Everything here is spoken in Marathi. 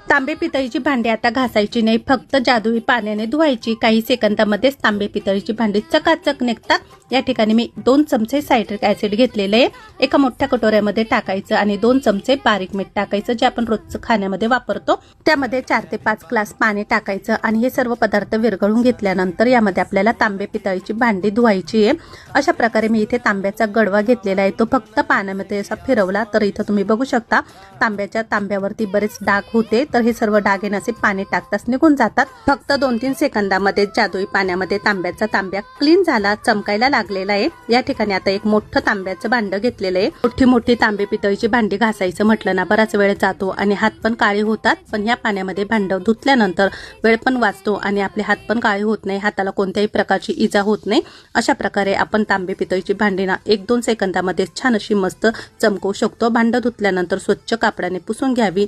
तांबे पितळीची भांडी आता घासायची नाही, फक्त जादुई पाण्याने धुवायची। काही सेकंदामध्येच तांबे पितळीची भांडी चकाचक निघतात। या ठिकाणी मी 2 चमचे सायट्रिक ऍसिड घेतलेले आहे, एका मोठ्या कटोऱ्यामध्ये टाकायचं आणि 2 चमचे बारीक मीठ टाकायचं, जे आपण रोजचं खाण्यामध्ये वापरतो। त्यामध्ये 4 ते 5 ग्लास पाणी टाकायचं आणि हे सर्व पदार्थ विरघळून घेतल्यानंतर यामध्ये आपल्याला तांबे पितळीची भांडी धुवायची आहे। अशा प्रकारे मी इथे तांब्याचा गडवा घेतलेला आहे, तो फक्त पाण्यामध्ये असा फिरवला तर इथं तुम्ही बघू शकता तांब्यावरती बरेच डाग होते, तर हे सर्व डाग असे पाणी टाकताच निघून जातात। फक्त 2-3 सेकंदामध्ये जादुई पाण्यामध्ये तांब्या क्लीन झाला, चमकायला लागलेला आहे। या ठिकाणी आता एक मोठं तांब्याचं भांड घेतलेलं आहे। मोठी तांबे पितळीची भांडी घासायचं म्हटलं ना बराच वेळ जातो आणि हात पण काळे होतात, पण या पाण्यामध्ये भांड धुतल्यानंतर वेळ पण वाचतो आणि आपले हात पण काळे होत नाही, हाताला कोणत्याही प्रकारची इजा होत नाही। अशा प्रकारे आपण तांबे पितळीची भांडी ना 1-2 सेकंदामध्ये छान अशी मस्त चमकवू शकतो। भांड धुतल्यानंतर स्वच्छ कापडाने पुसून घ्यावी।